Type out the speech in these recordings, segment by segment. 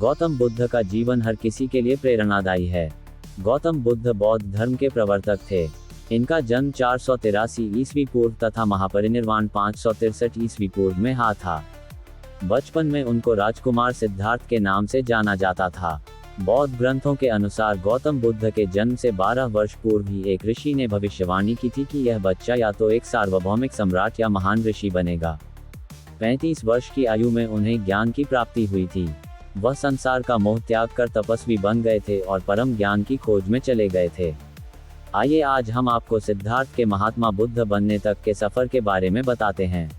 गौतम बुद्ध का जीवन हर किसी के लिए प्रेरणादायी है। गौतम बुद्ध बौद्ध धर्म के प्रवर्तक थे। इनका जन्म 483 ईस्वी पूर्व तथा महापरिनिर्वाण 563 ईस्वी पूर्व में था। बचपन में उनको राजकुमार सिद्धार्थ के नाम से जाना जाता था। बौद्ध ग्रंथों के अनुसार गौतम बुद्ध के जन्म से 12 वर्ष पूर्व ही एक ऋषि ने भविष्यवाणी की थी कि यह बच्चा या तो एक सार्वभौमिक सम्राट या महान ऋषि बनेगा। 35 वर्ष की आयु में उन्हें ज्ञान की प्राप्ति हुई थी। वह संसार का मोह त्याग कर तपस्वी बन गए थे और परम ज्ञान की खोज में चले गए थे। आइए आज हम आपको सिद्धार्थ के महात्मा बुद्ध बनने तक के सफर के बारे में बताते हैं।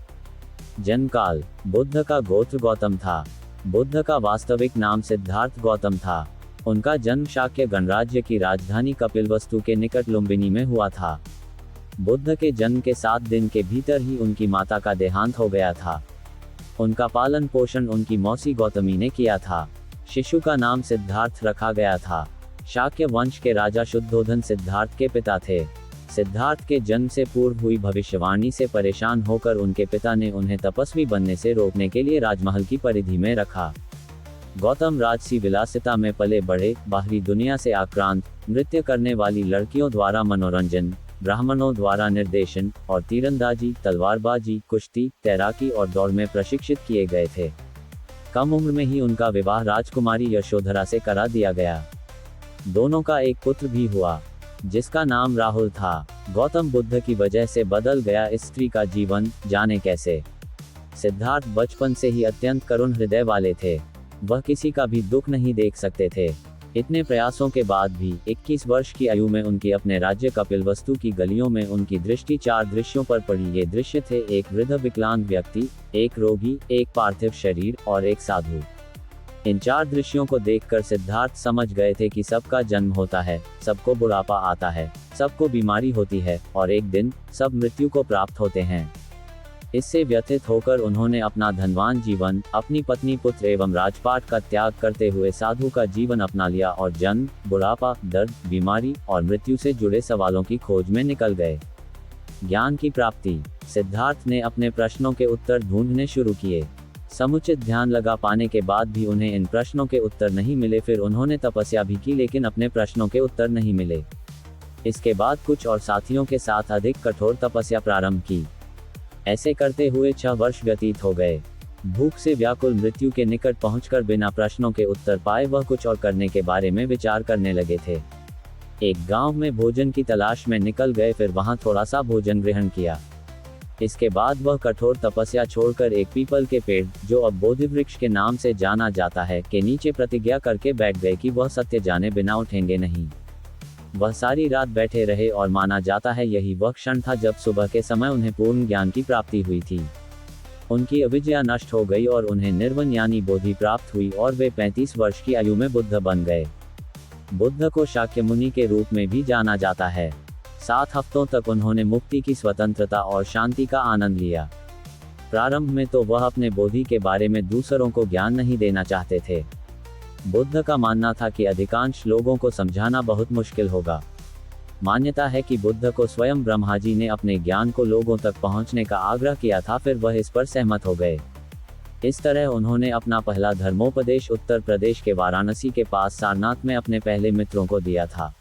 जन्मकाल। बुद्ध का गोत्र गौतम था। बुद्ध का वास्तविक नाम सिद्धार्थ गौतम था। उनका जन्म शाक्य गणराज्य की राजधानी कपिलवस्तु के निकट लुम्बिनी में हुआ था। बुद्ध के जन्म के 7 दिन के भीतर ही उनकी माता का देहांत हो गया था। उनका पालन पोषण उनकी मौसी गौतमी ने किया था। शिशु का नाम सिद्धार्थ रखा गया था। शाक्य वंश के राजा शुद्धोधन सिद्धार्थ के पिता थे। सिद्धार्थ के जन्म से पूर्व हुई भविष्यवाणी से परेशान होकर उनके पिता ने उन्हें तपस्वी बनने से रोकने के लिए राजमहल की परिधि में रखा। गौतम राजसी विलासिता में पले बढ़े, बाहरी दुनिया से आक्रांत, नृत्य करने वाली लड़कियों द्वारा मनोरंजन, ब्राह्मणों द्वारा निर्देशन और तीरंदाजी, तलवारबाजी, कुश्ती, तैराकी और दौड़ में प्रशिक्षित किए गए थे। कम उम्र में ही उनका विवाह राजकुमारी यशोधरा से करा दिया गया। दोनों का एक पुत्र भी हुआ, जिसका नाम राहुल था। गौतम बुद्ध की वजह से बदल गया इस स्त्री का जीवन, जाने कैसे। सिद्धार्थ बचपन से ही अत्यंत करुण हृदय वाले थे। वह किसी का भी दुख नहीं देख सकते थे। इतने प्रयासों के बाद भी 21 वर्ष की आयु में उनकी अपने राज्य कपिलवस्तु की गलियों में उनकी दृष्टि 4 दृश्यों पर पड़ी। ये दृश्य थे: एक वृद्ध विकलांग व्यक्ति, एक रोगी, एक पार्थिव शरीर और एक साधु। इन 4 दृश्यों को देखकर सिद्धार्थ समझ गए थे कि सबका जन्म होता है, सबको बुढ़ापा आता है, सबको बीमारी होती है और एक दिन सब मृत्यु को प्राप्त होते हैं। इससे व्यथित होकर उन्होंने अपना धनवान जीवन, अपनी पत्नी, पुत्र एवं राजपाट का त्याग करते हुए साधु का जीवन अपना लिया और जन्म, बुढ़ापा, दर्द, बीमारी और मृत्यु से जुड़े सवालों की खोज में निकल गए। ज्ञान की प्राप्ति। सिद्धार्थ ने अपने प्रश्नों के उत्तर ढूंढने शुरू किए। समुचित ध्यान लगा पाने के बाद भी उन्हें इन प्रश्नों के उत्तर नहीं मिले। फिर उन्होंने तपस्या भी की, लेकिन अपने प्रश्नों के उत्तर नहीं मिले। इसके बाद कुछ और साथियों के साथ अधिक कठोर तपस्या प्रारंभ की। ऐसे करते हुए 6 वर्ष व्यतीत हो गए। भूख से व्याकुल मृत्यु के निकट पहुंचकर बिना प्रश्नों के उत्तर पाए वह कुछ और करने के बारे में विचार करने लगे थे। एक गांव में भोजन की तलाश में निकल गए, फिर वहां थोड़ा सा भोजन ग्रहण किया। इसके बाद वह कठोर तपस्या छोड़कर एक पीपल के पेड़, जो अब बोधि वृक्ष के नाम से जाना जाता है, के नीचे प्रतिज्ञा करके बैठ गए कि वह सत्य जाने बिना उठेंगे नहीं। वह सारी रात बैठे रहे और माना जाता है यही वह क्षण था जब सुबह के समय उन्हें पूर्ण ज्ञान की प्राप्ति हुई थी। उनकी अविद्या नष्ट हो गई और उन्हें निर्वाण यानी बोधि प्राप्त हुई और वे 35 वर्ष की आयु में बुद्ध बन गए। बुद्ध को शाक्य मुनि के रूप में भी जाना जाता है। 7 हफ्तों तक उन्होंने मुक्ति की स्वतंत्रता और शांति का आनंद लिया। प्रारंभ में तो वह अपने बोधि के बारे में दूसरों को ज्ञान नहीं देना चाहते थे। बुद्ध का मानना था कि अधिकांश लोगों को समझाना बहुत मुश्किल होगा। मान्यता है कि बुद्ध को स्वयं ब्रह्मा जी ने अपने ज्ञान को लोगों तक पहुंचने का आग्रह किया था, फिर वह इस पर सहमत हो गए। इस तरह उन्होंने अपना पहला धर्मोपदेश उत्तर प्रदेश के वाराणसी के पास सारनाथ में अपने पहले मित्रों को दिया था।